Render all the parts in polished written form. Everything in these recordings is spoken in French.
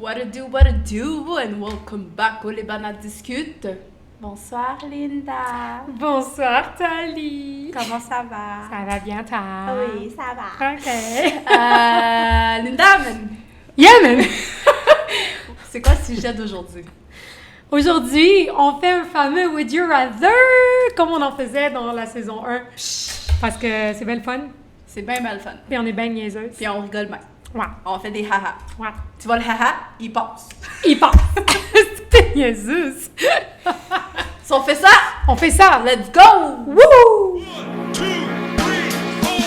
What it do, and welcome back au Libanais Discute. Bonsoir Linda. Bonsoir Tali. Comment ça va? Ça va bien, toi? Oui, ça va. OK. Linda, man. Yeah, man! C'est quoi le sujet d'aujourd'hui? Aujourd'hui, on fait un fameux Would You Rather, comme on en faisait dans la saison 1. Parce que c'est bien le fun, C'est bien mal fun. puis on est bien niaiseuse. Puis on rigole même. Ouais. On fait des haha. Ouais. Tu vois le haha, il passe. Il passe! C'était niaiseuse! Si on fait ça, On fait ça! let's go! Wouh! 1, 2, 3,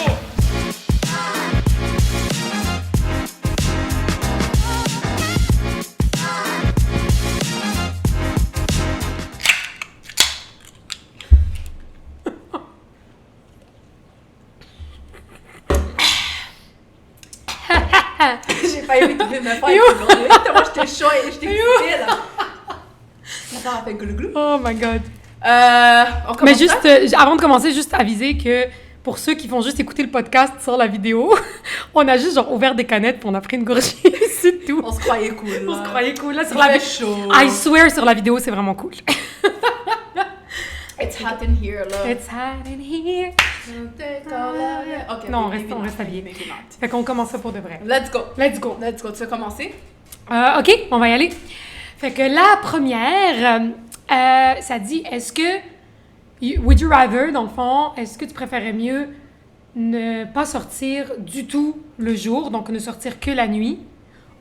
4. J'ai failli m'étouffer de me faire avec moi, j'étais chaud et j'étais excitée, là. Attends, on fait glou-glou. Oh my God! On commence Mais ça? juste, avant de commencer, juste aviser que pour ceux qui vont juste écouter le podcast sur la vidéo, on a juste genre ouvert des canettes puis on a pris une gorgée, c'est tout. On se croyait cool, là. On se croyait cool. Là, sur Il la fait chaud. I swear, sur la vidéo, c'est vraiment cool. It's hot in here, là. It's hot in here. Ok, Non, maybe on not, reste habillés. maybe not. Fait qu'on commence ça pour de vrai. Let's go. Let's go. Let's go. Tu veux commencer? OK, on va y aller. Fait que la première, ça dit, est-ce que, would you rather, dans le fond, est-ce que tu préférais mieux ne pas sortir du tout le jour, donc ne sortir que la nuit,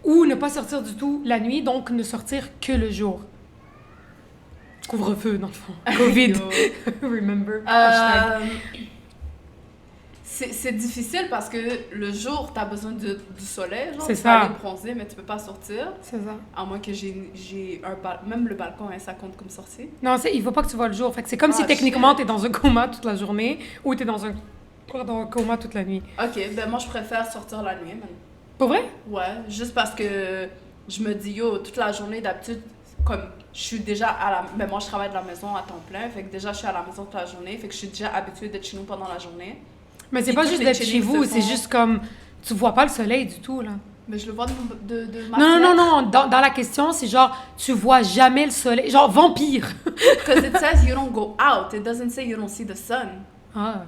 ou ne pas sortir du tout la nuit, donc ne sortir que le jour? Couvre-feu, dans le fond. COVID. Remember. Hashtag. C'est difficile parce que le jour, t'as besoin du soleil, genre. C'est tu ça. peux aller bronzer, mais tu peux pas sortir. C'est ça. À moins que j'ai même le balcon, hein, ça compte comme sortie. Non, il faut pas que tu vois le jour. Fait que c'est comme si Ah, techniquement shit. t'es dans un coma toute la journée ou t'es dans un coma toute la nuit. Ok, ben moi je préfère sortir la nuit, man. Pour vrai? Ouais, juste parce que je me dis, yo, toute la journée d'habitude, comme je suis déjà à la... Ben moi je travaille de la maison à temps plein, fait que déjà je suis à la maison toute la journée, fait que je suis déjà habituée d'être chez nous pendant la journée. Mais c'est Puis pas tous juste les d'être chez chillings vous, se c'est font. juste comme tu vois pas le soleil du tout là. Mais je le vois de ma Non, non, fenêtre. non, non. Dans la question, c'est genre tu vois jamais le soleil, genre vampire. Because it says you don't go out, it doesn't say you don't see the sun. Ah.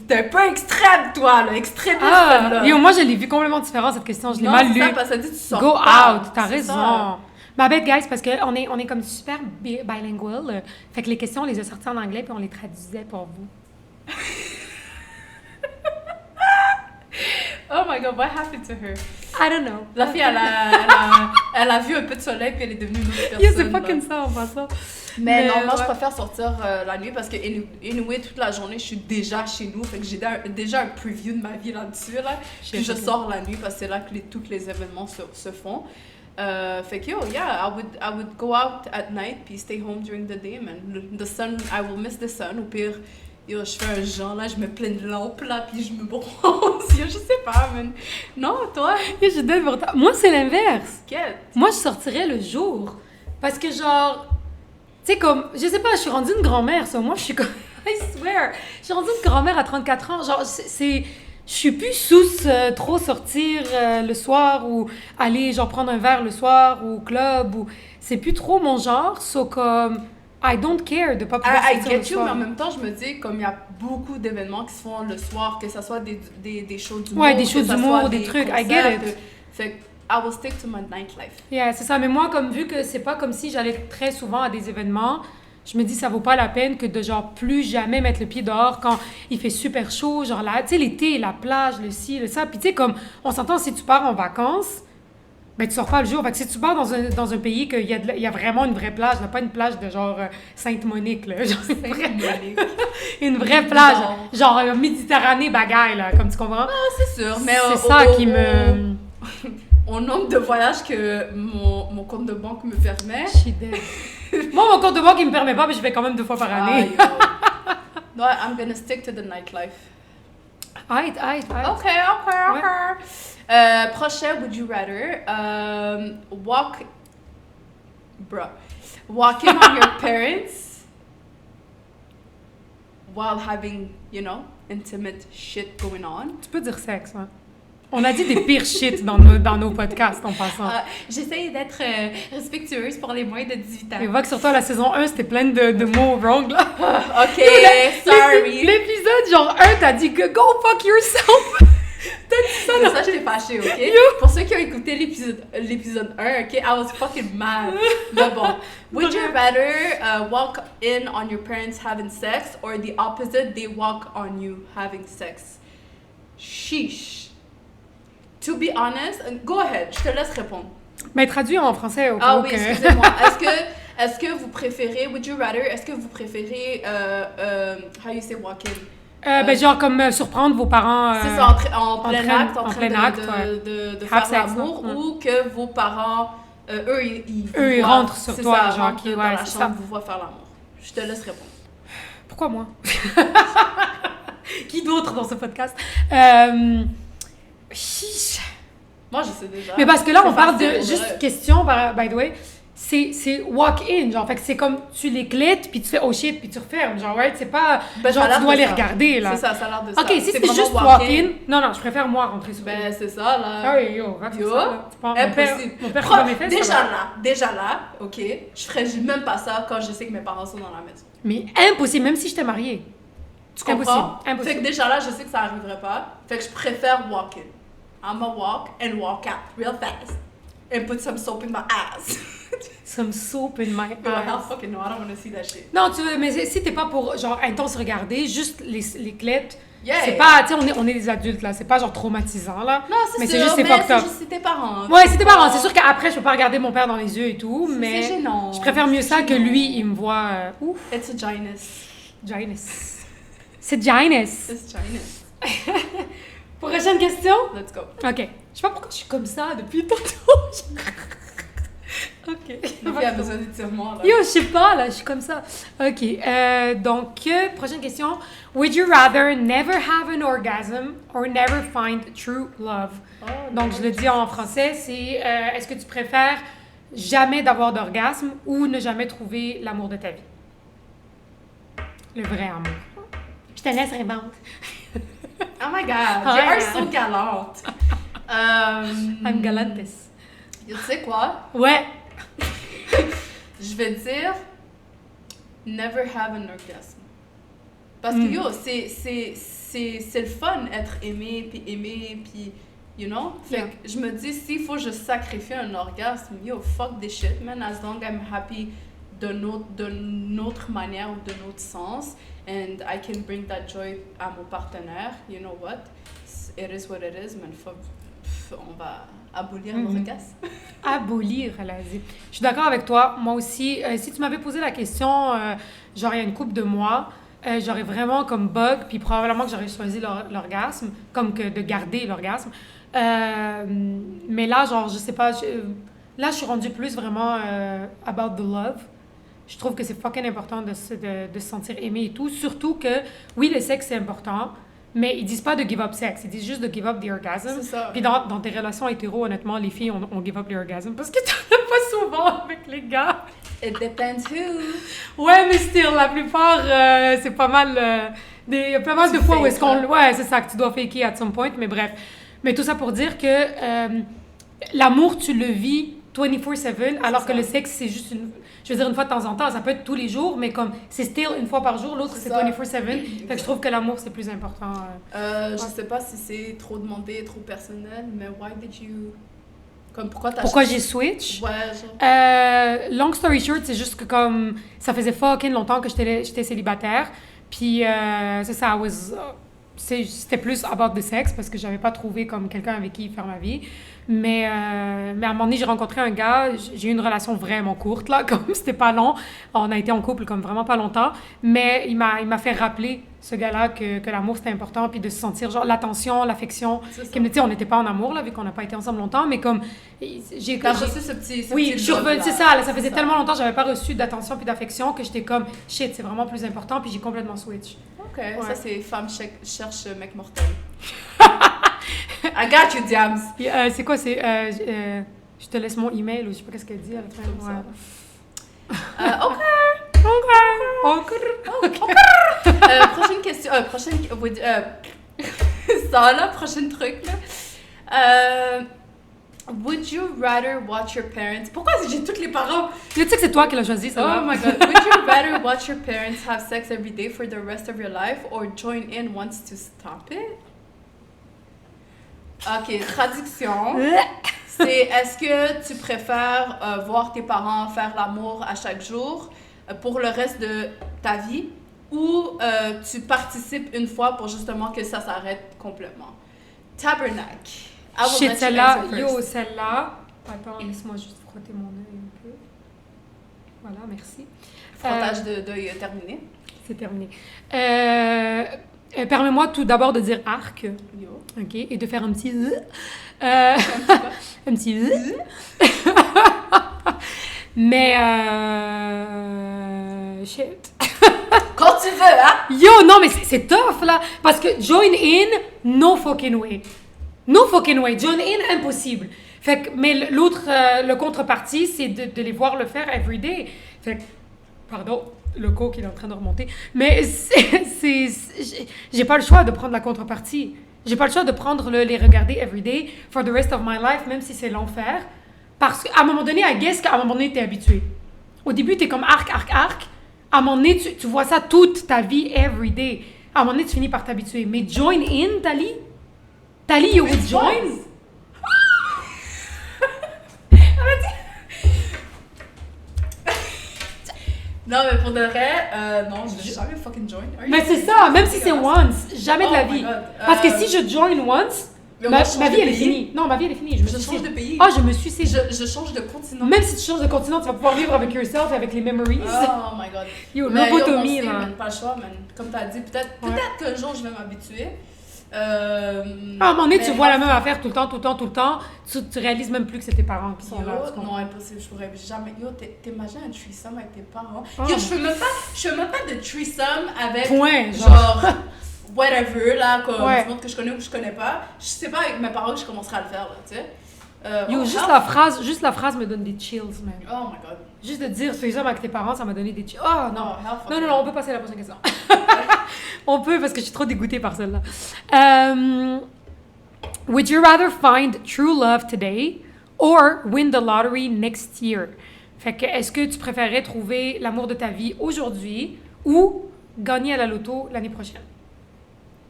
T'es un peu extrême, toi, là, extrémiste, là. Yo, moi je l'ai vu complètement différent cette question, je l'ai Non, mal c'est lu. ça, parce que ça dit tu sors Go pas. out, t'as C'est raison. ça. Ma bête, guys, parce qu'on est comme super bilingual. Fait que les questions, on les a sorties en anglais puis on les traduisait pour vous. Oh my god, what happened to her? I don't know. La fille, elle a vu un peu de soleil puis elle est devenue une autre personne. Yo, c'est là. fucking ça en passant. Mais non, moi je ouais. préfère sortir la nuit parce que anyway, toute la journée je suis déjà chez nous, fait que j'ai déjà un preview de ma vie là-dessus là. Puis je sors la nuit parce que c'est là que tous les événements se font. Fait que yo, yeah, I would go out at night puis stay home during the day, man. The sun, I will miss the sun. Au pire, yo, je fais un genre là, je mets plein de lampes là puis je me bronze. Yo, je sais pas, man. Non, toi, Yo, je donne pour toi. Moi, c'est l'inverse. quête. Moi, je sortirais le jour. Parce que, genre, tu sais, comme, je sais pas, je suis rendue une grand-mère, ça. Moi, je suis comme, I swear, je suis rendue une grand-mère à 34 ans. Genre, je suis plus sous trop sortir le soir ou aller, genre, prendre un verre le soir ou au club ou. C'est plus trop mon genre, so comme, I don't care de pas pouvoir I sortir get le you, mais soir. en même temps, je me dis, comme il y a beaucoup d'événements qui se font le soir, que ce soit des shows d'humour, Ouais, des que shows ça d'humour, soit des trucs, I concerts, get it. Fait que I will stick to my nightlife. Yeah, c'est ça. Mais moi, comme vu que c'est pas comme si j'allais très souvent à des événements, je me dis ça vaut pas la peine que de genre plus jamais mettre le pied dehors quand il fait super chaud, genre là, tu sais, l'été, la plage, le ci, le ça. Puis tu sais, comme on s'entend, si tu pars en vacances, ben tu sors pas le jour. Fait que si tu pars dans un pays qu'il y il y a vraiment une vraie plage, là, pas une plage de genre Sainte-Monique, là, genre une vraie plage, genre Méditerranée bagaille, là, comme tu comprends. C'est sûr, mais C'est ça qui me... au nombre de voyages que mon compte de banque me permet. Je suis dead. Moi, mon compte de banque, il me permet pas, mais je vais quand même 2 fois par année. No, I'm gonna stick to the nightlife. Aïe. Ok. Prochain, would you rather walking on your parents while having, you know, intimate shit going on. Tu peux dire sexe, hein. On a dit des pires shit dans nos podcasts, en passant. J'essaye d'être respectueuse pour les moins de 18 ans. Et va que sur toi, la saison 1, c'était plein de mots wrong, là. OK, sorry. L'épisode, genre 1, t'as dit que go fuck yourself. T'as dit ça, Mais là. ça, j'étais fâchée, OK? Pour ceux qui ont écouté l'épisode 1, OK? I was fucking mad. Mais bon. Would you rather walk in on your parents having sex or the opposite, they walk on you having sex? Sheesh. To be honest, go ahead, je te laisse répondre. Mais traduit en français au cas Ah où oui, que- excusez-moi. Est-ce que vous préférez, would you rather, est-ce que vous préférez, how you say walk in? Ben, genre comme surprendre vos parents. C'est ça, en plein acte, en train de Have faire sex, l'amour, non? ou que vos parents, eux, ils ils rentrent sur toi, ça, genre, rentrent qui- dans ouais, la c'est chambre, ça. vous voient faire l'amour. Je te laisse répondre. Pourquoi moi? Qui d'autre dans ce podcast? Chiche. Moi, je sais déjà. Mais parce que là, C'est on parle facile, de pour juste vrai. question, by the way. C'est walk-in, genre, fait que c'est comme tu les clettes, puis tu fais oh shit, puis tu refermes, genre, right? C'est pas Ben, ça a genre l'air tu dois de les ça. regarder, là. C'est ça a l'air de ça. Ok, si c'est vraiment juste walk-in, non, je préfère moi rentrer sur Ben, c'est ça, là. Ah oui, yo, va comme Yo, ça, là. C'est pas- mon père impossible. fait mes fesses, ça va. Déjà là, OK, je ferais même pas ça quand je sais que mes parents sont dans la maison. Mais impossible, même si j'étais mariée. Tu comprends? Impossible, impossible. Fait que déjà là, je sais que ça arriverait pas. Fait que je préfère walk in. I'ma walk and walk out real fast. And put some soap in my ass. Some soap in my Yo, hell ass. fucking no, I don't wanna see that shit. Non, tu veux, mais si t'es pas pour, genre, intense regarder, juste les clettes, Yeah. c'est pas, tu sais, on est des adultes, là, c'est pas, genre, traumatisant, là. Non, c'est mais sûr, c'est juste, c'est mais fucked c'est up. juste si tes parents. Ouais, c'est tes parents. C'est sûr qu'après, je peux pas regarder mon père dans les yeux et tout, mais C'est gênant. je préfère mieux ça C'est que gênant. lui, il me voit, ouf, It's a gynus. Gynus. C'est Gynus. It's gynus. Prochaine question? Let's go. Ok. Je sais pas pourquoi je suis comme ça depuis tantôt. Ok. Le fille a besoin d'étirement, là. Yo, je sais pas, là, je suis comme ça. Ok, donc, prochaine question. Would you rather never have an orgasm or never find true love? Donc, je le dis en français, c'est est-ce que tu préfères jamais d'avoir d'orgasme ou ne jamais trouver l'amour de ta vie? Le vrai amour. Je te laisse répondre. Oh my god, Oh you are my so God. galante. I'm galantes. Tu sais quoi? Ouais. Je vais dire never have an orgasm. Parce que yo, c'est le fun être aimé, puis you know? Fait Yeah. que je me dis, s'il faut que je sacrifie un orgasme, yo, fuck this shit, man, as long I'm happy d'une autre manière ou d'un autre sens, and I can bring that joy à mon partenaire, you know what? It is what it is, man, fuck. On va abolir l'orgasme. Abolir, elle a dit. Je suis d'accord avec toi. Moi aussi, si tu m'avais posé la question, genre il y a une couple de mois, j'aurais vraiment comme bug, puis probablement que j'aurais choisi l'orgasme, comme que de garder l'orgasme. Mais là, genre, je sais pas, là, je suis rendue plus vraiment about the love. Je trouve que c'est fucking important de se sentir aimé et tout. Surtout que, oui, le sexe, c'est important, mais ils disent pas de give up sex, ils disent juste de give up the orgasm. C'est ça. Puis dans tes relations hétéro, honnêtement, les filles, on give up the orgasm parce que t'en as pas souvent avec les gars. It depends who. Ouais, mais still, la plupart, c'est pas mal... il y a pas mal de fois où est-ce qu'on... fakes, Ouais, c'est ça, que tu dois faker at some point, mais bref. Mais tout ça pour dire que l'amour, tu le vis 24/7, alors que ça. le sexe, c'est juste je veux dire, une fois de temps en temps, ça peut être tous les jours, mais comme c'est still une fois par jour, l'autre, c'est ça. 24/7. Fait que je trouve que l'amour, c'est plus important. Je sais pas si c'est trop demandé, trop personnel, mais why did you... Comme pourquoi t'as... Pourquoi j'ai switch? Ouais, genre... Long story short, c'est juste que comme ça faisait fucking longtemps que j'étais célibataire. Puis c'est ça, c'était plus about the sex parce que j'avais pas trouvé comme quelqu'un avec qui faire ma vie. Mais à un moment donné, j'ai rencontré un gars, j'ai eu une relation vraiment courte, là, comme c'était pas long. On a été en couple comme vraiment pas longtemps. Mais il m'a fait rappeler, ce gars-là, que l'amour c'était important, puis de se sentir, genre, l'attention, l'affection. C'est ça. Tu sais, on n'était pas en amour, là, vu qu'on n'a pas été ensemble longtemps, mais comme. T'as reçu ce petit... Oui, petit je suis revenue, love-là. c'est ça, là, ça faisait C'est tellement longtemps que j'avais pas reçu d'attention puis d'affection que j'étais comme, shit, c'est vraiment plus important, puis j'ai complètement switch. Ok, Ouais. ça c'est femme cherche mec mortel. I got you, Diams. Puis, c'est quoi, je te laisse mon email ou je sais pas qu'est-ce qu'elle dit à la fin. Comme ça. Ok. Prochaine question. Ça là, prochain truc là. Would you rather watch your parents... Pourquoi j'ai tous les parents? Tu sais que c'est toi qui l'as choisi, ça. Oh my god. Would you rather watch your parents have sex every day for the rest of your life or join in once to stop it? Ok, traduction. C'est est-ce que tu préfères voir tes parents faire l'amour à chaque jour pour le reste de ta vie ou tu participes une fois pour justement que ça s'arrête complètement? Tabernacle. I will let Shit, you celle-là, answer first. yo, celle-là. Attends, laisse-moi juste frotter mon œil un peu. Voilà, merci. Frottage d'œil terminé. C'est terminé. Permets-moi tout d'abord de dire arc, Yo. ok, et de faire un petit un petit mais shit. Quand tu veux, hein? Yo, non, mais c'est tough, là. Parce que join in, no fucking way. No fucking way. Join in, impossible. Fait que, mais l'autre, le contrepartie, c'est de les voir le faire every day. Fait que, pardon, le coke, il est en train de remonter. Mais j'ai pas le choix de prendre la contrepartie. J'ai pas le choix de prendre les regarder every day for the rest of my life, même si c'est l'enfer. Parce qu'à un moment donné, I guess qu'à un moment donné, t'es habitué. Au début, t'es comme arc. À un moment donné, tu vois ça toute ta vie, every day. À un moment donné, tu finis par t'habituer. Mais join in, Tali, you would join? Non, mais pour de vrai, non, je vais jamais fucking join. Are you Mais c'est serious? ça, même si c'est once, jamais de la Oh my vie. God. Parce que si je join once, Mais moi, ma je change vie, de elle est pays. finie. Non, ma vie, elle est finie. Je me Je suicide. change de pays. Ah, je me suicide. Je change de continent. Même si tu changes de continent, tu vas pouvoir vivre avec yourself et avec les memories. Oh my god. Yo, Mais lobotomie, yo, on sait, là. man, pas le choix, man. Comme t'as dit, peut-être Ouais. qu'un jour je vais m'habituer. À un moment donné, tu mais vois la même affaire tout le temps. Tu réalises même plus que c'est tes parents qui sont Yo, là. tu comprends? non, impossible, je pourrais jamais. Yo, t'imagines un threesome avec tes parents? Oh. Yo, je fais même pas de threesome avec. Point, Genre, whatever, là, comme Ouais. du monde que je connais ou que je connais pas. Je sais pas avec mes parents que je commencerai à le faire, là, tu sais. Yo, oh, juste health- la phrase me donne des chills, man. Oh my god. Juste de dire, fais ça avec tes parents, ça m'a donné des chills. Oh non. No, health Non, fucking- on peut passer à la prochaine question. On peut parce que je suis trop dégoûtée par celle-là. Would you rather find true love today or win the lottery next year? Fait que, est-ce que tu préférerais trouver l'amour de ta vie aujourd'hui ou gagner à la loto l'année prochaine?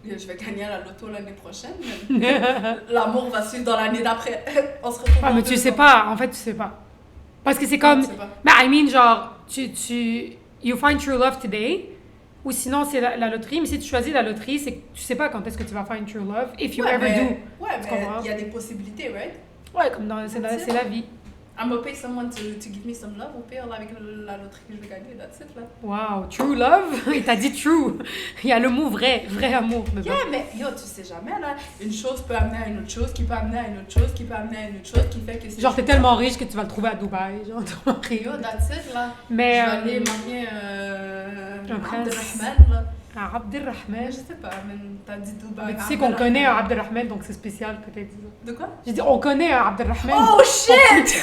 Yo, je vais gagner à la loto l'année prochaine. Mais l'amour va suivre dans l'année d'après. On se retrouve Ah, dans mais 2 tu sais ans. pas. En fait, tu sais pas. Parce que c'est comme... je sais pas. Mais I mean, genre, you find true love today, ou sinon c'est la loterie. Mais si tu choisis la loterie, c'est que tu sais pas quand est-ce que tu vas find true love, if you Ouais, ever mais, do. Ouais, Tu mais comprends? il y a des possibilités, right? Ouais, comme dans, c'est la vie. I'm gonna pay someone to give me some love au pire là, avec la loterie que je vais gagner, that's it là. Wow, true love? Et t'as dit true. Il y a le mot vrai amour dedans. Yeah, mais yo, tu sais jamais là, une chose peut amener à une autre chose, qui peut amener à une autre chose, qui peut amener à une autre chose, qui fait que c'est... Genre, t'es tellement riche que tu vas le trouver à Dubaï. Genre, ton mari. Yo, that's it là. Mais, je vais aller marier un prince. Abdelrahman là. Ah, Abdelrahman. Je sais pas, mais t'as dit Dubaï. Mais tu sais qu'on connaît un Abdelrahman, donc c'est spécial que t'aies dit ça. De quoi? J'ai dit, on connaît un Abdelrahman. Oh shit!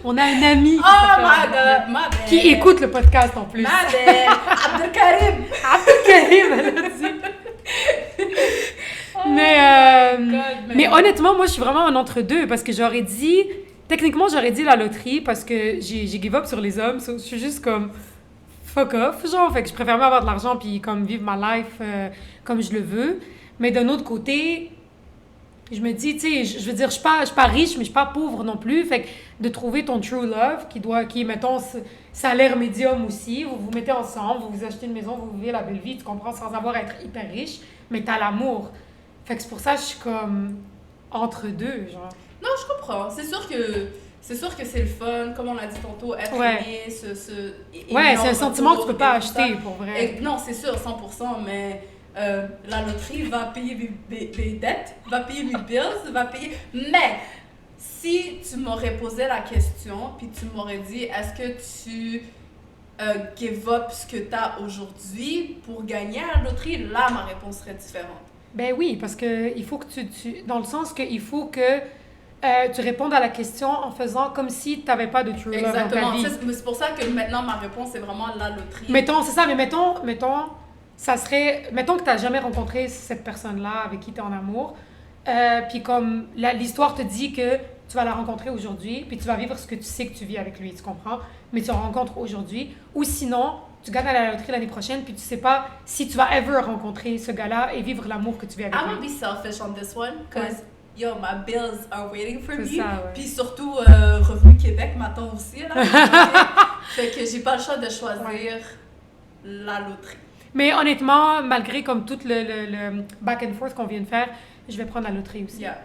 On a un ami qui, Oh s'appelle my Abdelrahman, god, ma bad. qui écoute le podcast en plus. Ma bad. Abdelkarim. Abdelkarim, elle a dit. Mais honnêtement, moi, je suis vraiment en entre-deux parce que techniquement, j'aurais dit la loterie parce que j'ai give up sur les hommes. So, je suis juste comme fuck off, genre. Fait que je préfère même avoir de l'argent puis comme vivre ma life comme je le veux. Mais d'un autre côté, je me dis, tu sais, je veux dire, je suis pas riche, mais je suis pas pauvre non plus. Fait que de trouver ton true love, qui est, mettons, salaire médium aussi, vous vous mettez ensemble, vous vous achetez une maison, vous vivez la belle vie, tu comprends, sans avoir à être hyper riche, mais t'as l'amour. Fait que c'est pour ça que je suis comme entre deux, genre. Non, je comprends. C'est sûr que c'est le fun, comme on l'a dit tantôt, être Ouais. aimé, Ouais, c'est un en sentiment que tu retour peux pas et tout ça. acheter, pour vrai. Et non, c'est sûr, 100%, mais la loterie va payer mes dettes, va payer mes bills, va payer... Mais si tu m'aurais posé la question, puis tu m'aurais dit, est-ce que tu give up ce que tu as aujourd'hui pour gagner à la loterie, là, ma réponse serait différente. Ben oui, parce que il faut que dans le sens qu'il faut que tu répondes à la question en faisant comme si tu n'avais pas de true love dans ta Exactement. vie. C'est pour ça que maintenant, ma réponse, c'est vraiment la loterie. Mettons, c'est ça, mais mettons, ça serait... Mettons que tu n'as jamais rencontré cette personne-là avec qui tu es en amour. puis comme l'histoire te dit que tu vas la rencontrer aujourd'hui, puis tu vas vivre ce que tu sais que tu vis avec lui, tu comprends? Mais tu la rencontres aujourd'hui. Ou sinon, tu gagnes à la loterie l'année prochaine, puis tu sais pas si tu vas ever rencontrer ce gars-là et vivre l'amour que tu vis avec I'm gonna lui. be selfish on this one, because yo, my bills are waiting for me. C'est ça, ouais. Puis surtout, Revenu Québec m'attend aussi, là. Fait que j'ai pas le choix de choisir la loterie. Mais honnêtement, malgré comme tout le back and forth qu'on vient de faire, je vais prendre la loterie aussi. Yeah.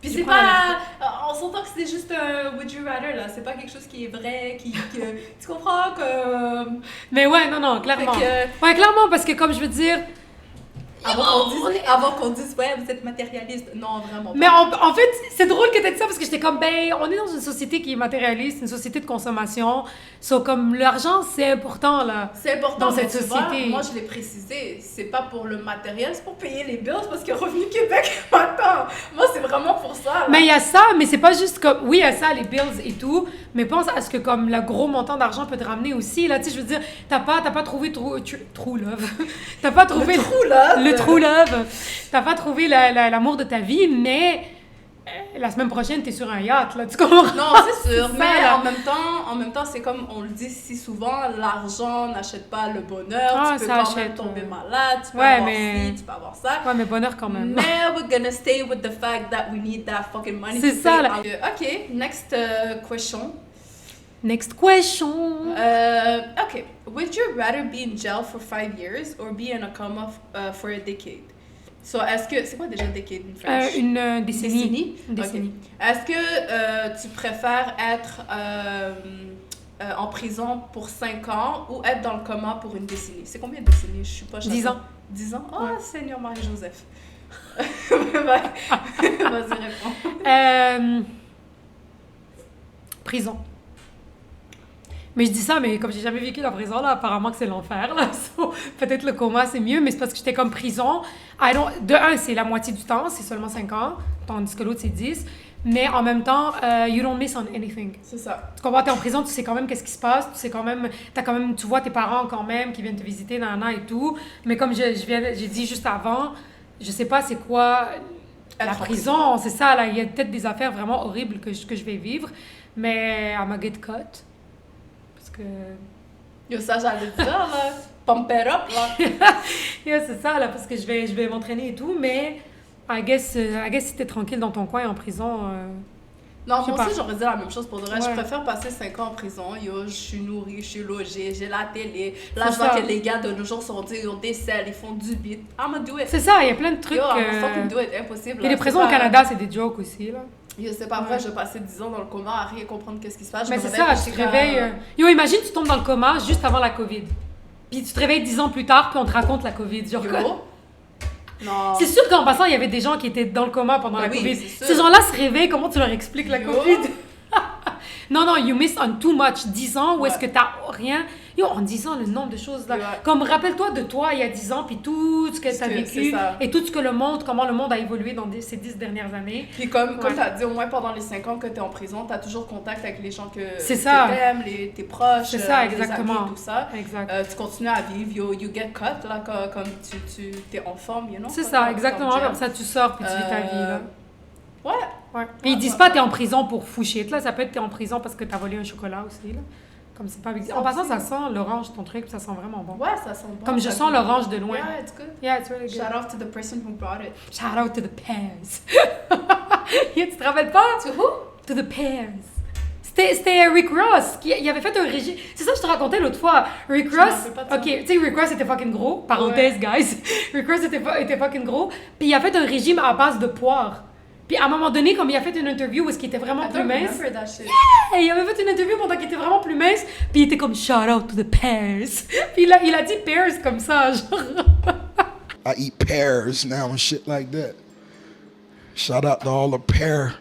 Puis Je c'est prends la pas... On s'entend que c'est juste un would you rather, là. C'est pas quelque chose qui est vrai, tu comprends que... Mais ouais, non, clairement. Fait que- Ouais, clairement, parce que comme je veux dire... Avant qu'on dise, ouais, vous êtes matérialiste. Non, vraiment pas. Mais en fait, c'est drôle que tu aies dit ça parce que j'étais comme, ben, on est dans une société qui est matérialiste, une société de consommation. So, comme l'argent, c'est important, là. C'est important dans mais cette tu vois, société. moi, je l'ai précisé, c'est pas pour le matériel, c'est pour payer les bills parce que Revenu Québec m'attend. Moi, c'est vraiment pour ça. Là. Mais il y a ça, mais c'est pas juste comme, oui, il y a ça, les bills et tout, mais pense à ce que comme le gros montant d'argent peut te ramener aussi, là, tu sais, je veux dire, t'as pas trouvé true love. T'as pas trouvé le true love. T'as pas trouvé l'amour de ta vie, mais la semaine prochaine, t'es sur un yacht, là, tu comprends? Non, c'est sûr, C'est ça, mais là. en même temps, c'est comme on le dit si souvent, l'argent n'achète pas le bonheur, Ah, tu peux ça quand même achète, tomber ouais. malade, tu peux Ouais, avoir mais- ci, tu peux avoir ça. Ouais, mais bonheur quand même. Mais we're gonna stay with the fact that we need that fucking money. C'est to ça, pay là. our- Ok, next question. Next question. Okay, would you rather be in jail for 5 years or be in a coma for a decade? So, est-ce que... C'est quoi déjà decade in French? Une décennie. Une Ok. décennie. Est-ce que tu préfères être en prison pour 5 ans ou être dans le coma pour une décennie? C'est combien de décennies? Je suis pas 10 ans. 10 ans? Oh, Ouais. Seigneur Marie-Joseph. Vas-y, réponds. Prison. Mais je dis ça, mais comme j'ai jamais vécu la prison, là, apparemment que c'est l'enfer, là. So, peut-être le coma, c'est mieux, mais c'est parce que j'étais comme prison. De un, c'est la moitié du temps, c'est seulement 5 ans, tandis que l'autre, c'est 10. Mais en même temps, you don't miss on anything. C'est ça. Tu comprends, t'es en prison, tu sais quand même qu'est-ce qui se passe, tu sais quand même, tu vois tes parents quand même qui viennent te visiter, nana et tout. Mais comme j'ai dit juste avant, je sais pas c'est quoi la Être en prison, c'est ça, là, il y a peut-être des affaires vraiment horribles que je vais vivre, mais I'm gonna get cut. Parce que... Yo, ça, j'allais te dire, là. Pump it up, là. Yeah, c'est ça, là, parce que je vais m'entraîner et tout, mais I guess si t'es tranquille dans ton coin en prison... Non, Je sais moi pas. aussi, j'aurais dit la même chose pour de vrai. Je Ouais. préfère passer 5 ans en prison. Yo, je suis nourrie, je suis logée, j'ai la télé. Là, C'est je vois ça. que les gars de nos jours sont ils ont des selles, ils font du beat. I'ma do it. C'est ça, il y a plein de trucs... Yo, I'ma fucking do it. Impossible. Et là. les C'est prisons au pas- Canada, c'est des jokes aussi, là. Yo, c'est pas Ouais. vrai, je vais passer 10 ans dans le coma à rien comprendre qu'est-ce qui se passe. Je Mais me c'est réveille, ça, puis tu je te suis réveilles... comme- Yo, imagine, tu tombes dans le coma juste avant la COVID. Puis tu te réveilles 10 ans plus tard, puis on te raconte la COVID. Genre, Yo. Non. c'est sûr qu'en passant, il y avait des gens qui étaient dans le coma pendant Ben la oui, COVID. c'est sûr. Ces gens-là se réveillent, comment tu leur expliques la Yo. COVID? Non, you miss on too much. 10 ans, où est-ce que Ouais. t'as rien... Yo, en 10 ans, le nombre de choses, là. Ouais. Comme, rappelle-toi de toi, il y a 10 ans, puis tout ce que t'as que- vécu, c'est ça. et tout ce que comment le monde a évolué dans ces 10 dernières années. Puis comme Ouais. t'as dit, au moins pendant les 5 ans que t'es en prison, t'as toujours contact avec les gens que C'est ça. t'aimes, tes proches, C'est ça, les exactement. amis, tout ça. Exact. Tu continues à vivre, you get cut, là, comme tu t'es en forme, you know? C'est quand ça, t'es exactement. en jail. Comme ça, tu sors, puis tu vis ta vie, là. Ouais. Ouais. Et ils disent pas t'es en prison pour fou shit, là. Ça peut être t'es en prison parce que t'as volé un chocolat aussi, là. Comme c'est pas... En passant, ça sent l'orange, ton truc, puis ça sent vraiment bon. Ouais, ça sent bon. Comme je ça sens goûte l'orange bon. de loin. Yeah, it's good. Yeah, it's really good. Shout out to the person who brought it. Shout out to the pears. Yeah, tu te rappelles pas? To who? To the pears. C'était Rick Ross il avait fait un régime. C'est ça que je te racontais l'autre fois. Rick me Ross. rappelle pas de ça. Ok, tu sais, Rick Ross était fucking gros. Parenthèse, guys. Rick Ross était fucking gros. Puis il a fait un régime à base de poire. Puis à un moment donné, comme il a fait une interview où est-ce qu'il était vraiment I plus don't mince. remember that shit. Et il avait fait une interview pendant qu'il était vraiment plus mince. Puis il était comme shout out to the pears. Puis il a dit pears comme ça, genre. I eat pears now and shit like that. Shout out to all the pear.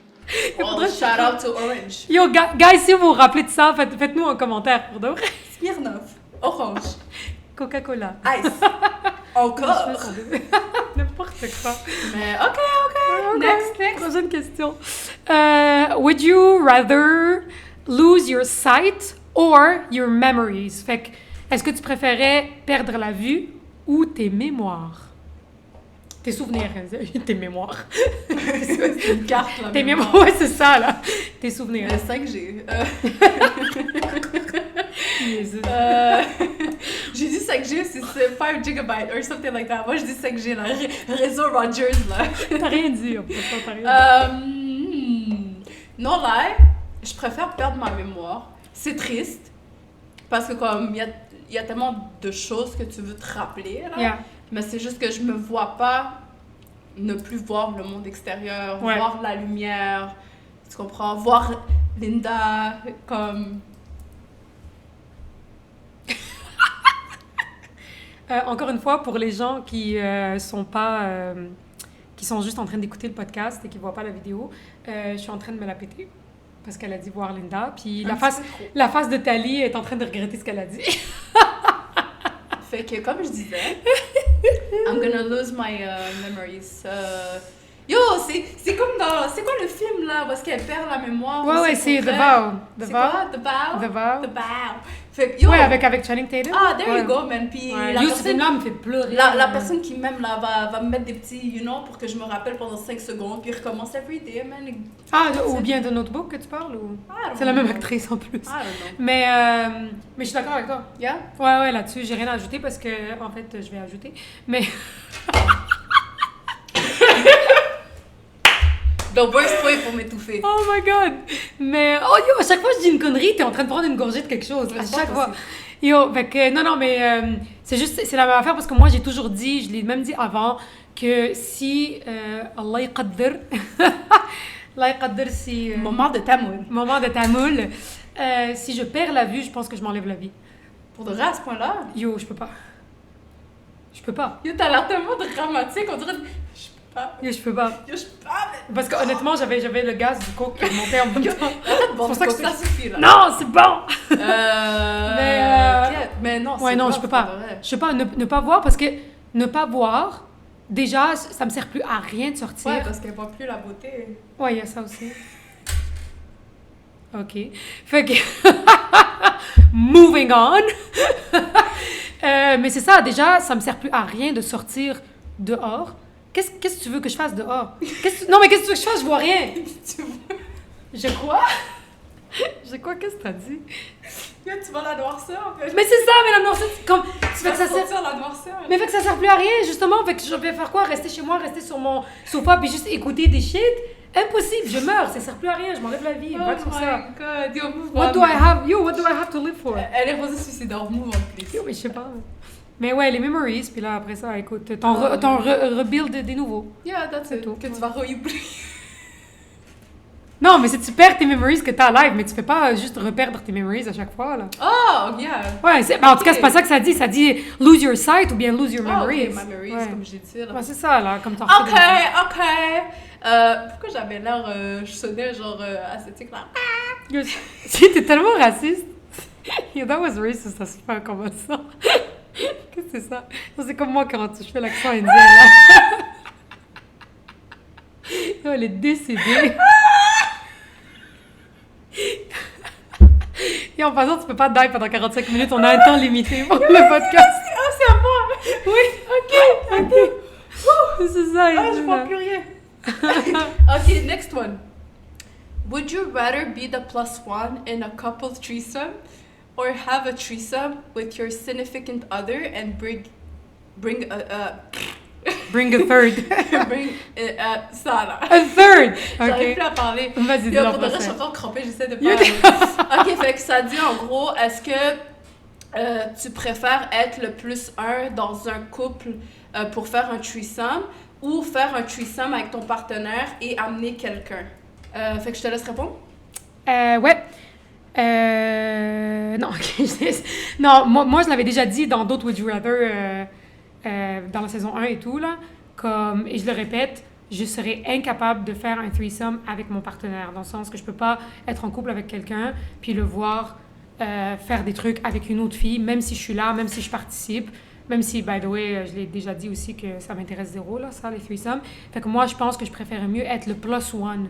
Oh, shout out to Orange. Yo, guys, si vous vous rappelez de ça, faites-nous un commentaire pour de vrai. Smirnoff. Orange. Coca-Cola. Ice. Encore. N'importe quoi. Mais ok. Next. Prochaine question. Would you rather lose your sight or your memories? Fait que, est-ce que tu préférais perdre la vue ou tes mémoires? Tes souvenirs, tes mémoires. C'est une carte, là. Tes mémoires, ouais, c'est ça, là. Tes souvenirs. Le 5G. J'ai dit 5G, c'est 5 gigabytes or something like that. Moi, je dis 5G, là. Réseau Rogers, là. T'as rien dit, en fait. T'as rien dit. Non, là, je préfère perdre ma mémoire. C'est triste. Parce que, comme, il y a tellement de choses que tu veux te rappeler, là. Yeah. Mais c'est juste que je me vois pas ne plus voir le monde extérieur, voir la lumière, tu comprends? Voir Linda, comme... Encore une fois, pour les gens qui sont pas... qui sont juste en train d'écouter le podcast et qui voient pas la vidéo, je suis en train de me la péter. Parce qu'elle a dit voir Linda. Puis la face de Tali est en train de regretter ce qu'elle a dit. Fait que, comme je disais, I'm gonna lose my memories. Yo, c'est comme dans... C'est quoi le film, là, où est-ce qu'elle perd la mémoire? Ouais, c'est The Vow. C'est quoi? The Vow? The Vow. The Vow. Fait que, yo... Ouais, avec Channing Tatum. Ah, there you go, man. Puis Ouais. la Yo, personne... ce film-là me fait pleurer. La personne qui m'aime, là, va me mettre des petits, you know, pour que je me rappelle pendant 5 secondes, puis recommence every day, man. Ah, ou bien de Notebook que tu parles, ou... C'est la même actrice, en plus. I don't know. Mais je suis d'accord avec toi. Yeah? Ouais, là-dessus, j'ai rien à ajouter parce que, en fait, je vais ajouter. Mais... The worst way pour m'étouffer. Oh my God! Mais, oh yo, à chaque fois que je dis une connerie, t'es en train de prendre une gorgée de quelque chose. Mais À c'est chaque pas fois. possible. Yo, fait que, non, mais c'est la même affaire parce que moi, j'ai toujours dit, je l'ai même dit avant, que si Allah yqaddir, Allah yqaddir si... Moment de tamoul. moment de tamoul, si je perds la vue, je pense que je m'enlève la vie. Pour de vrai, à ce point-là? Yo, je peux pas. Je peux pas. Yo, t'as l'air tellement dramatique, on dirait... Je peux pas. Yo, je peux pas. Yo, je peux pas, mais... Parce que honnêtement, j'avais le gaz du coke qui remontait en même temps. Arrête, bon, pour ça que ça suffit, là. Non, c'est bon! Mais non, c'est Ouais, non, grave, je peux c'est pas. vrai. Je peux pas ne pas voir parce que ne pas voir, déjà, ça me sert plus à rien de sortir. Ouais, parce qu'elle voit plus la beauté. Ouais, il y a ça aussi. OK. Fait que... Moving on! Mais c'est ça, déjà, ça me sert plus à rien de sortir dehors. Qu'est-ce que tu veux que je fasse dehors? Non, mais qu'est-ce que tu veux que je fasse? Je vois rien. Tu vois? Je crois? Je crois, qu'est-ce que t'as dit? Yo, tu vois la noirceur, en fait. Mais c'est ça, mais la noirceur, c'est comme... Tu fais que ça sert... sentir la noirceur. Mais fait que ça sert plus à rien, justement. Fait que je vais faire quoi? Rester chez moi, rester sur mon sofa, puis juste écouter des shit? Impossible, je meurs, ça sert plus à rien, je m'enlève la vie. Oh Va sur ça. my god, yo, move What on. do I have to live for? Elle est rosée suicidaire, move on, please. Yo, mais je sais pas. Mais ouais, les memories, puis là, après ça, écoute, t'en rebuild des nouveaux. Yeah, that's C'est it. tout. Que tu vas re-oublier. Non, mais si tu perds tes memories que t'as live, mais tu fais pas juste reperdre tes memories à chaque fois, là. Oh, yeah. Ouais, en tout cas, c'est pas ça que ça dit. Ça dit lose your sight ou bien lose your Oh, memories. ok, memories, Ouais. comme j'ai dit, là. Ouais, c'est ça, là, comme t'en Ok, refais ok. Pourquoi j'avais l'air, je sonnais genre ascétique là? des- Yo, si, t'es tellement raciste. Yo, that was racist, ça se fait comme ça. Qu'est-ce que c'est ça? Ça, c'est comme moi quand je fais l'accent indien, là. Yo, elle est décédée. Et en passant, tu peux pas die pendant 45 minutes, on a un temps limité pour le podcast. Ah, c'est à moi! Oui, ok. C'est ça, Ah, je c'est vois ça. plus rien. Ok, next one. Would you rather be the plus one in a couple threesome or have a threesome with your significant other and bring a Bring a third. ça là. A third! J'arrive Ok. plus à parler. Vas-y, Yo, dis-le en pour de vrai, je suis français. encore crampée, j'essaie de parler. Ok, fait que ça dit en gros, est-ce que tu préfères être le plus un dans un couple pour faire un threesome ou faire un threesome avec ton partenaire et amener quelqu'un? Fait que je te laisse répondre. Ouais. Non, ok. Non, moi, je l'avais déjà dit dans d'autres Would You Rather, dans la saison 1 et tout, là. Et je le répète, je serais incapable de faire un threesome avec mon partenaire, dans le sens que je peux pas être en couple avec quelqu'un, puis le voir faire des trucs avec une autre fille, même si je suis là, même si je participe, même si, by the way, je l'ai déjà dit aussi que ça m'intéresse zéro, là, ça, les threesomes. Fait que moi, je pense que je préférerais mieux être le plus one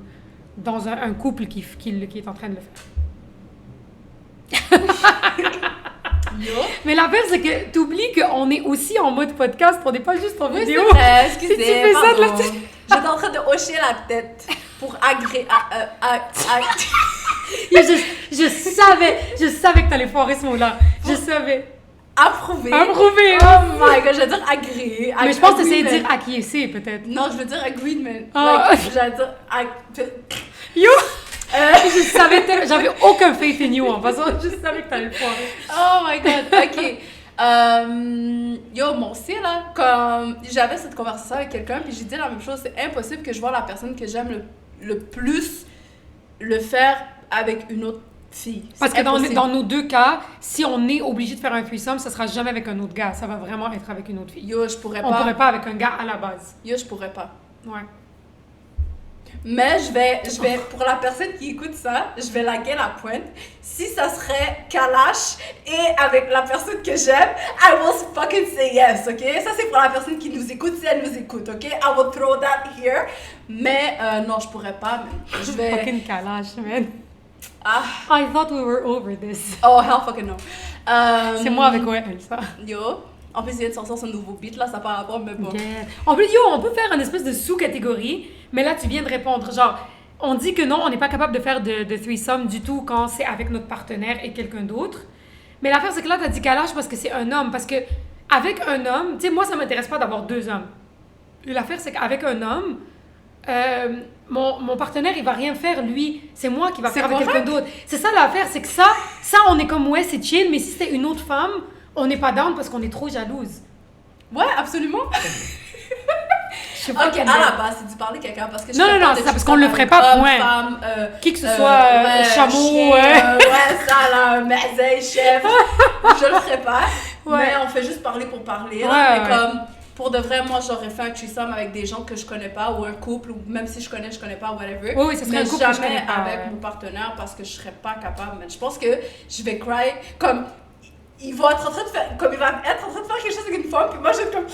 dans un couple qui est en train de le faire. Mais l'affaire, c'est que t'oublies qu'on est aussi en mode podcast, on n'est pas juste en Oui, vidéo. c'est vrai, excusez, Si tu fais ça de la pardon. J'étais en train de hocher la tête pour agréer... Je savais que t'allais foirer ce mot-là. Je savais. Approuver. Approuver. Oh my god, j'allais dire agréer. Mais je pense que c'est Agreement. dire acquiescer, peut-être. Non, je veux dire agreement. Ah. Like, j'allais dire... Yo! Je savais j'avais aucun faith in you en passant, je savais que t'allais le foirer. Oh my god, ok. Yo, moi aussi, là, comme j'avais cette conversation avec quelqu'un, puis j'ai dit la même chose, c'est impossible que je vois la personne que j'aime le plus le faire avec une autre fille. C'est Parce que impossible. dans nos deux cas, si on est obligé de faire un threesome, ça sera jamais avec un autre gars, ça va vraiment être avec une autre fille. Yo, je pourrais On pas. pourrait pas avec un gars à la base. Yo, je pourrais pas. Ouais. Mais je vais, pour la personne qui écoute ça, je vais laguer la pointe. Si ça serait Kalash et avec la personne que j'aime, I will fucking say yes, ok? Ça, c'est pour la personne qui nous écoute, si elle nous écoute, ok? I will throw that here. Mais non, je pourrais pas, mais je vais... Fucking Kalash, man. Ah, I thought we were over this. oh, hell fucking no. C'est moi avec OL, ça. Yo, en plus, il vient de sortir son nouveau beat, là, ça part rapport, mais bon. Yeah. En plus, yo, on peut faire une espèce de sous-catégorie, mais là, tu viens de répondre. Genre, on dit que non, on n'est pas capable de faire de threesome du tout quand c'est avec notre partenaire et quelqu'un d'autre. Mais l'affaire, c'est que là, t'as dit Kalash parce que c'est un homme. Parce que avec un homme, tu sais, moi, ça m'intéresse pas d'avoir deux hommes. L'affaire, c'est qu'avec un homme, mon partenaire, il va rien faire, lui. C'est moi qui va C'est faire avec correct. quelqu'un d'autre. C'est ça l'affaire, c'est que ça, on est comme, ouais, c'est chill, mais si c'était une autre femme, on n'est pas down parce qu'on est trop jalouse. Ouais, absolument. Je sais pas Ok, à comment- la base, c'est du parler quelqu'un parce que je Non, fais non, pas non, de c'est ça, parce choses qu'on le avec ferait pas, homme, point. femme, Qui que ce soit, chameau, chien, ouais. ouais, ça là, mais chef, je le ferais pas. Ouais. Mais on fait juste parler pour parler. Ouais, là, mais ouais. comme, pour de vrai, moi, j'aurais fait un threesome avec des gens que je connais pas, ou un couple, ou même si je connais pas, whatever. Oui, oui, ce serait mais un couple que je jamais connais pas, avec ouais. mon partenaire parce que je serais pas capable. Mais je pense que je vais cry comme. Il va être en train de faire, comme il va être en train de faire quelque chose avec une femme, puis moi je vais être comme.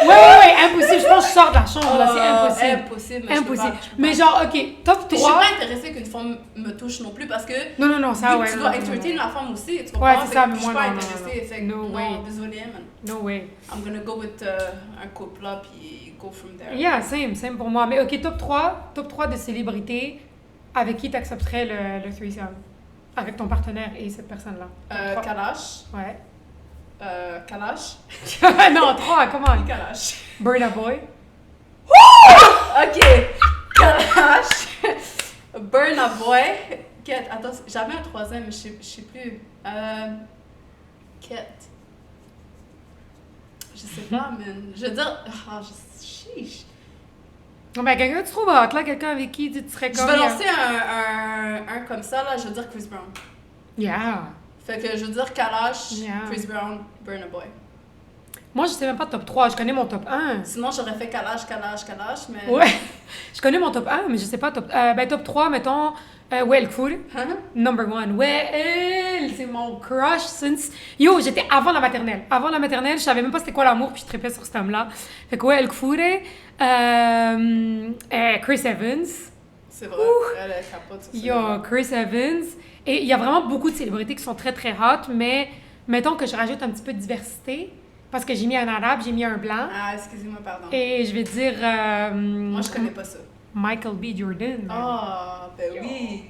Ouais, impossible. Je pense que je sors de la chambre, là. C'est impossible. Impossible. Mais je peux Impossible. pas, je peux Mais pas. genre, ok, top Puis je suis 3. pas intéressée qu'une femme me touche non plus parce que Non, ça, vu ouais. que tu non, dois non, entertain non. la femme aussi, tu comprends? Ouais, c'est Fait ça, que mais je suis moi, pas non, intéressée. Fait que No non, way. désolée, man. No way. I'm gonna go with un couple là, puis go from there. Yeah, same pour moi. Mais ok, top 3 de célébrités avec qui t'accepterais le threesome? Avec ton partenaire et cette personne-là. Top 3. Kalash. Ouais. Kalash. Non, 3, comment? Kalash. Burna Boy. Ok. Kalash. Burna Boy. Attends, j'avais un troisième, mais je sais plus. Ket. Je sais pas, man. Je veux dire. Chiche. Non, ben, quelqu'un, tu trouves hot, là, quelqu'un avec qui tu serais Je comme. vais lancer un comme ça, là. Je veux dire Chris Brown. Yeah. Fait que je veux dire Kalash, Yeah. Chris Brown, Burna Boy. Moi, je sais même pas top 3, je connais mon top 1. Sinon, j'aurais fait Kalash, mais. Ouais. Je connais mon top 1, mais je sais pas top. Ben, top 3, mettons. Well, Food. Hein? Number 1. Ouais, c'est mon crush since. Yo, j'étais avant la maternelle. Avant la maternelle, je savais même pas c'était quoi l'amour, puis je tripais sur cet homme-là. Fait que, ouais, El Kfoure. Chris Evans. C'est vrai, elle est capote sur ce Yo, gars-là. Chris Evans. Et il y a vraiment beaucoup de célébrités qui sont très, très hot, mais mettons que je rajoute un petit peu de diversité. Parce que j'ai mis un arabe, j'ai mis un blanc. Ah, excusez-moi, pardon. Et je vais dire. Moi, je connais pas ça. Michael B. Jordan. Ah, ben oui.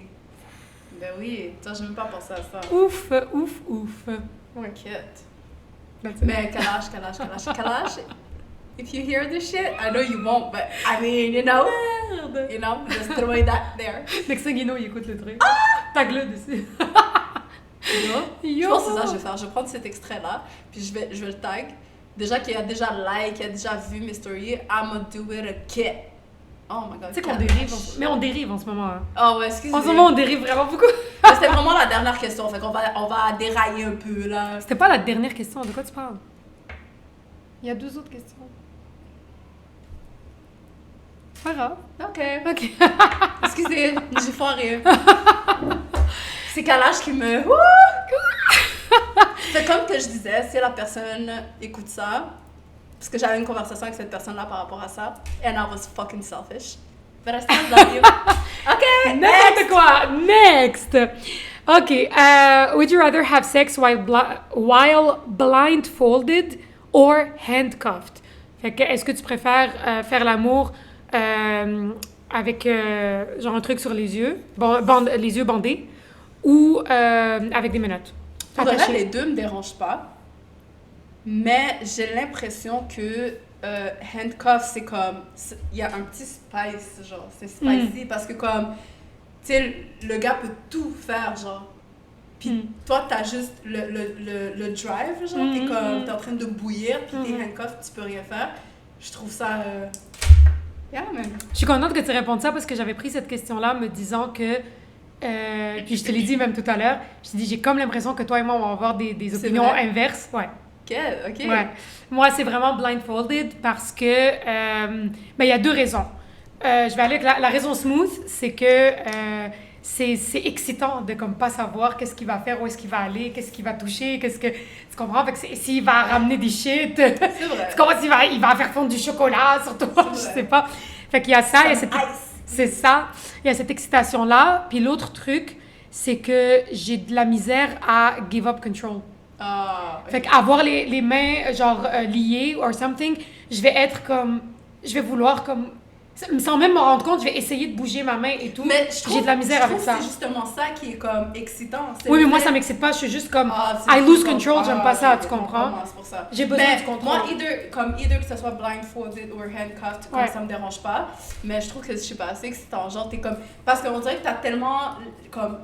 Ben oui. Toi, j'ai même pas pensé à ça. Ouf. Inquiète. That's it. Mais Kalash. If you hear this shit, I know you won't, but I mean, you know, just throwing that there. Next thing you know, il écoute le truc. Tag-le dessus. Je pense que c'est ça que je vais faire. Je vais prendre cet extrait-là, puis je vais le tag. Déjà qu'il a déjà like, qu'il a déjà vu mes stories, I'ma do it again. Oh my god. Tu sais qu'on dérive, mais on dérive en ce moment. Hein. Oh ouais, excusez-moi. En ce moment, on dérive vraiment beaucoup. Mais c'était vraiment la dernière question, fait qu'on va dérailler un peu là. C'était pas la dernière question, de quoi tu parles? Il y a 2 autres questions. Pas grave. Ok. Ok. Excusez, j'ai foiré. C'est Kalash qui me... C'est comme que je disais, si la personne écoute ça, parce que j'avais une conversation avec cette personne-là par rapport à ça, and I was fucking selfish. But I still love you. Ok, N'importe quoi! Next! OK. Would you rather have sex while blindfolded or handcuffed? Fait que, est-ce que tu préfères faire l'amour avec genre un truc sur les yeux, les yeux bandés, ou avec des menottes? Pour de vrai, Attachées. les deux me dérangent pas. Mais j'ai l'impression que handcuff, c'est comme... Il y a un petit spice, genre. C'est spicy parce que comme... Tu sais, le gars peut tout faire, genre. Puis toi, t'as juste le drive, genre. T'es comme... T'es en train de bouillir, puis t'es handcuff, tu peux rien faire. Je trouve ça... Yeah, man. Je suis contente que tu répondes ça parce que j'avais pris cette question-là me disant que... puis je te l'ai dit même tout à l'heure, je t'ai dit, j'ai comme l'impression que toi et moi, on va avoir des C'est opinions vrai? inverses. Ouais. Ok. Ouais. Moi, c'est vraiment blindfolded parce que... ben, il y a deux raisons. Je vais aller avec la raison smooth, c'est que c'est excitant de comme pas savoir qu'est-ce qu'il va faire, où est-ce qu'il va aller, qu'est-ce qu'il va toucher, qu'est-ce que... Tu comprends? Fait que s'il va ramener des shit... C'est vrai. Tu comprends? Il va faire fondre du chocolat sur toi, je sais pas. Fait qu'il y a ça, il y a cette... C'est ça. Il y a cette excitation-là. Puis l'autre truc, c'est que j'ai de la misère à give up control. Ah, ok. Fait qu'avoir les mains, genre, liées or something, je vais être comme... Je vais vouloir comme... Sans même me rendre compte, je vais essayer de bouger ma main et tout. Mais je trouve, j'ai de la misère avec je ça. trouve que c'est justement ça qui est comme excitant. C'est Oui, mais le moi, fait- ça m'excite pas. Je suis juste comme... c'est I lose comme- control, j'aime pas ça, je tu comprends, comprends? moi, c'est pour ça. J'ai besoin Mais du contrôle. Moi, either que ce soit blindfolded ou handcuffed, comme Ouais. ça me dérange pas. Mais je trouve que, je sais pas, c'est excitant. Genre, t'es comme... Parce qu'on dirait que t'as tellement... Comme...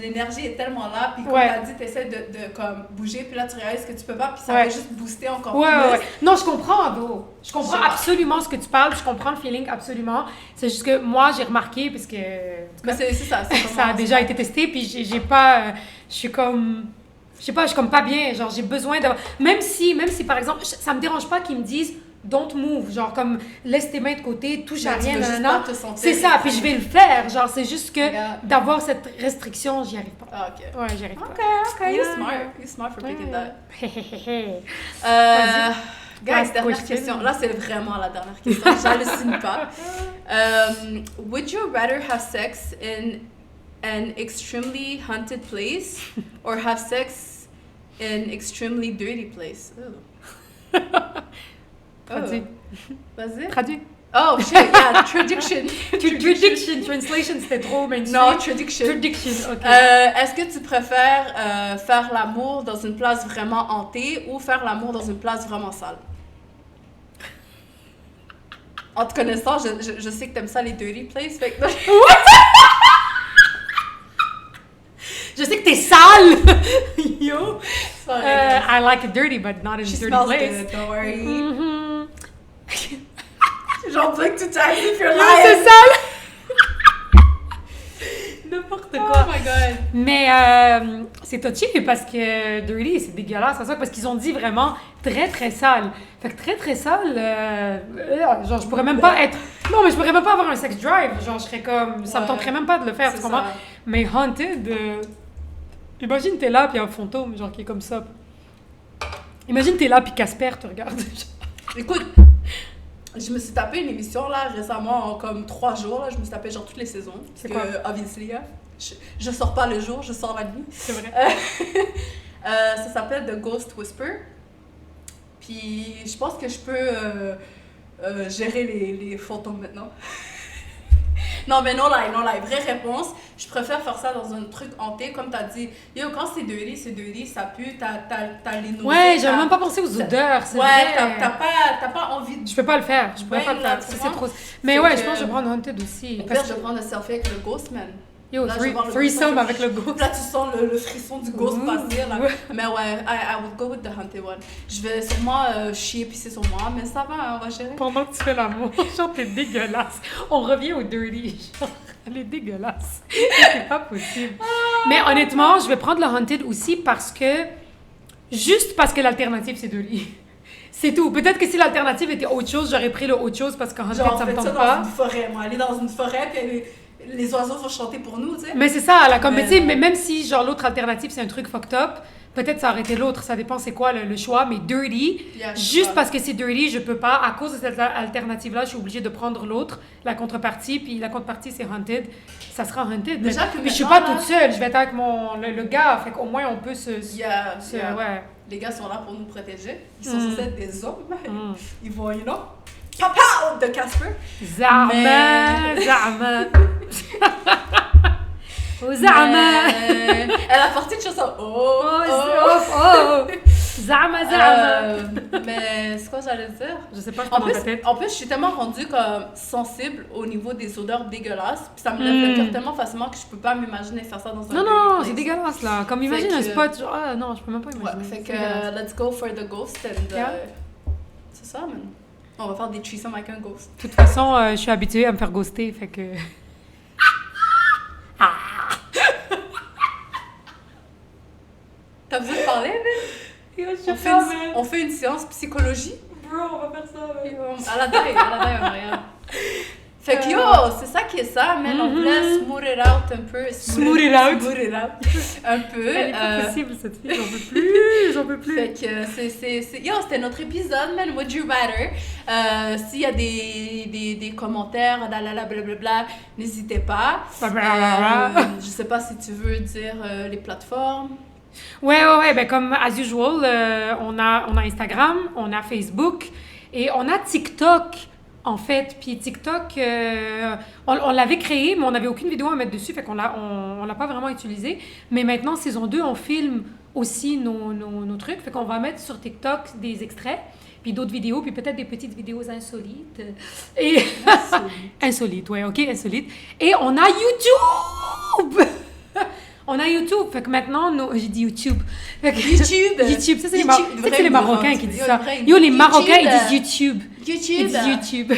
L'énergie est tellement là, puis comme Ouais. t'as dit, t'essaies de comme bouger, puis là tu réalises que tu peux pas, puis ça Ouais. va juste booster encore Ouais, plus. ouais, ouais. Non, je comprends, Ado. Je comprends Je sais pas. absolument ce que tu parles. Je comprends le feeling, absolument. C'est juste que moi, j'ai remarqué, parce que... Mais c'est ça. c'est ça a comment- déjà été testé, puis j'ai pas... je suis comme... Je sais pas, je suis comme pas bien. Genre, j'ai besoin d'avoir... Même si, par exemple, ça me dérange pas qu'ils me disent « Don't move », genre comme « Laisse tes mains de côté, touche à Mais tu rien, veux juste nanana. pas te sentir C'est ça, puis je vais le faire. Genre, c'est juste que Regarde. d'avoir cette restriction, j'y arrive pas. Ah, ok. Ouais, j'y arrive Ok, pas. you're Yeah. smart. You're smart for picking that. Vas-y. Guys, Last dernière question. question. Là, c'est vraiment la dernière question. J'hallucine pas. Would you rather have sex in an extremely haunted place or have sex in extremely dirty place? Ew. Traduit. Vas-y. Traduit. Oh, shit, yeah, traduction. Translation, c'était trop mainstream. Non, traduction. Traduction, ok. Est-ce que tu préfères faire l'amour dans une place vraiment hantée ou faire l'amour dans une place vraiment sale? En te connaissant, je sais que t'aimes ça les dirty places, fait que... Je sais que t'es sale! Yo! Sorry, I like it dirty, but not in a She dirty smells place. good, don't worry. Mhm. Genre, blink to time if you're Yo, lying. c'est sale! N'importe Oh quoi. my god. Mais c'est touché parce que dirty, c'est dégueulasse. C'est ça, parce qu'ils ont dit vraiment très très sale. Fait que très très sale, genre je pourrais même pas être... Non, mais je pourrais même pas avoir un sex drive. Genre je serais comme... Ça me Ouais. tenterait même pas de le faire, C'est tu comprends? ça. Mais haunted, imagine t'es là puis un fantôme genre qui est comme ça. Imagine t'es là puis Casper te regarde. Écoute, je me suis tapé une émission là récemment en comme 3 jours. Là, je me suis tapé genre toutes les saisons. C'est Parce quoi? que, obviously, là, je sors pas le jour, je sors la nuit. C'est vrai. Ça s'appelle The Ghost Whisper. Puis je pense que je peux gérer les fantômes maintenant. Non, mais non lie. Vraie réponse, je préfère faire ça dans un truc hanté, comme t'as dit. Yo, quand c'est dirty, ça pue, t'as les nausées. Ouais, j'avais t'as- même pas pensé aux odeurs, c'est Ouais, vrai. t'as pas envie de... Je peux pas le faire, je pourrais Ouais, pas le là, faire, tu ça, vois. c'est trop... Mais C'est ouais, que- je pense que je vais prendre Haunted aussi. Au Parce pire, je vais prendre un selfie avec le Ghostman. Yo, Là, je vais voir le threesome ghost. avec le ghost. Là, tu sens le frisson du ghost Ouh. passer, là. Mais ouais, I would go with the haunted one. Je vais sûrement chier, pisser sur moi, mais ça va, on va gérer. Pendant que tu fais l'amour, genre t'es dégueulasse. On revient au dirty, genre elle est dégueulasse. C'est pas possible. Mais honnêtement, je vais prendre le Haunted aussi parce que... Juste parce que l'alternative, c'est dirty. C'est tout. Peut-être que si l'alternative était autre chose, j'aurais pris le autre chose parce qu'en Haunted, Genre, ça me faites ça tente dans pas. une forêt, moi. Aller dans une forêt, puis les oiseaux vont chanter pour nous, tu sais. Mais c'est ça, là, comme, Mais mais tu sais, non. mais même si, genre, l'autre alternative, c'est un truc fucked up, peut-être ça aurait été l'autre, ça dépend c'est quoi le choix, mais Dirty, Yeah, juste ouais. parce que c'est Dirty, je peux pas, à cause de cette alternative-là, je suis obligée de prendre l'autre, la contrepartie, puis la contrepartie c'est Haunted, ça sera Haunted. Déjà que mais je suis maintenant, pas là- toute seule, je vais être avec le gars, fait qu'au moins on peut Yeah, yeah. ouais. Les gars sont là pour nous protéger. Ils sont censés être des hommes. Mm. Ils vont, you know, papa de Casper. Zama, Mais- Zama. Oh, Zama. Elle a sorti une chanson. Oh, Oh, oh. oh. Zama, Zama. Mais c'est quoi j'allais dire? Je sais pas, je En prends dans ta tête. en plus, je suis tellement rendue comme sensible au niveau des odeurs dégueulasses. Puis ça me lève le cœur tellement facilement que je peux pas m'imaginer faire ça dans un Non, dirty non, place. c'est dégueulasse là. Comme imagine Fait un que- spot, genre, ah non, je peux même pas Ouais, imaginer. fait C'est que dégueulasse. let's go for the ghost and Yeah. c'est ça, man. On va faire des threesomes avec un ghost. De toute façon, je suis habituée à me faire ghoster, fait que. T'as besoin de parler, man? On fait une séance psychologie. Bro, on va faire ça, À la taille, en arrière. Fait que yo, c'est ça qui est ça, man. On voulait smooth it out un peu. Smooth it out. Smooth it out. Un peu. Elle est pas possible, cette fille, j'en peux plus, j'en peux plus. Fait que yo, c'était notre épisode, man. Would you rather? S'il y a des commentaires, blablabla, n'hésitez pas. Je sais pas si tu veux dire les plateformes. Ouais, ben comme as usual, on a Instagram, on a Facebook et on a TikTok. En fait, puis TikTok, on l'avait créé, mais on n'avait aucune vidéo à mettre dessus, fait qu'on l'a pas vraiment utilisé. Mais maintenant, saison 2, on filme aussi nos trucs, fait qu'on va mettre sur TikTok des extraits, puis d'autres vidéos, puis peut-être des petites vidéos insolites. Et... insolites, ouais, ok, insolites. Et on a YouTube! On a YouTube, fait que maintenant, j'ai dit YouTube. Fait que- YouTube. YouTube, ça c'est les, YouTube, ça, c'est les vrai Marocains mouvement. qui disent Yo, ça. vrai Yo, les YouTube. Marocains, ils disent YouTube. Ils YouTube. disent YouTube.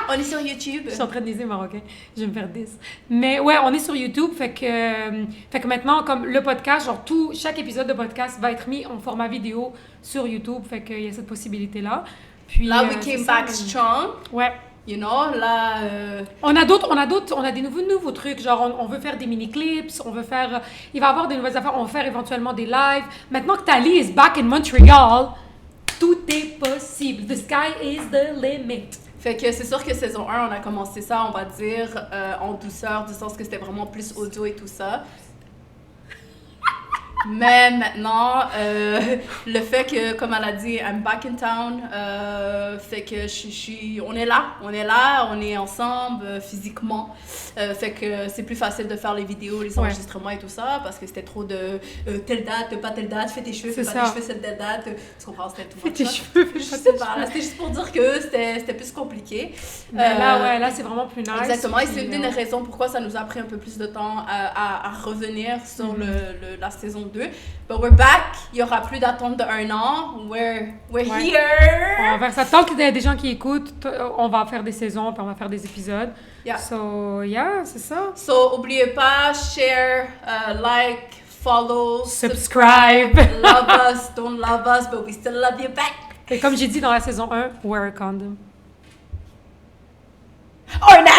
On est sur YouTube. Je suis en train de dire les Marocains. Je vais me faire 10. Mais ouais, on est sur YouTube. Fait que maintenant, comme le podcast, genre chaque épisode de podcast va être mis en format vidéo sur YouTube. Fait qu'il y a cette possibilité-là. Puis, Là, we c'est came ça, back strong. Ouais. You know, là... On a des nouveaux trucs, genre on veut faire des mini-clips, on veut faire... il va y avoir des nouvelles affaires, on va faire éventuellement des lives. Maintenant que Tali is back in Montreal, tout est possible. The sky is the limit. Fait que c'est sûr que saison 1, on a commencé ça, on va dire, en douceur, du sens que c'était vraiment plus audio et tout ça. Mais maintenant, le fait que, comme elle a dit, I'm back in town, fait que on est là, on est ensemble physiquement. Fait que c'est plus facile de faire les vidéos, les enregistrements et tout ça, parce que c'était trop de telle date, pas telle date, fais tes cheveux, fais pas tes cheveux cette date. Tu comprends, c'était tout. Fais tes cheveux, Je sais pas, là, c'était juste pour dire que c'était plus compliqué. Mais là, c'est vraiment plus nice. Exactement, et c'est puis, une des raisons pourquoi ça nous a pris un peu plus de temps à revenir sur la saison 2. But we're back, il y aura plus d'attente de 1 an. We're Ouais. here! On va faire ça. Tant qu'il y a des gens qui écoutent, on va faire des saisons, puis on va faire des épisodes. Yeah. So, yeah, c'est ça. So, oubliez pas, share, like, follow, Subscribe. love us, don't love us, but we still love you back. Et comme j'ai dit dans la saison 1, wear a condom. Or not!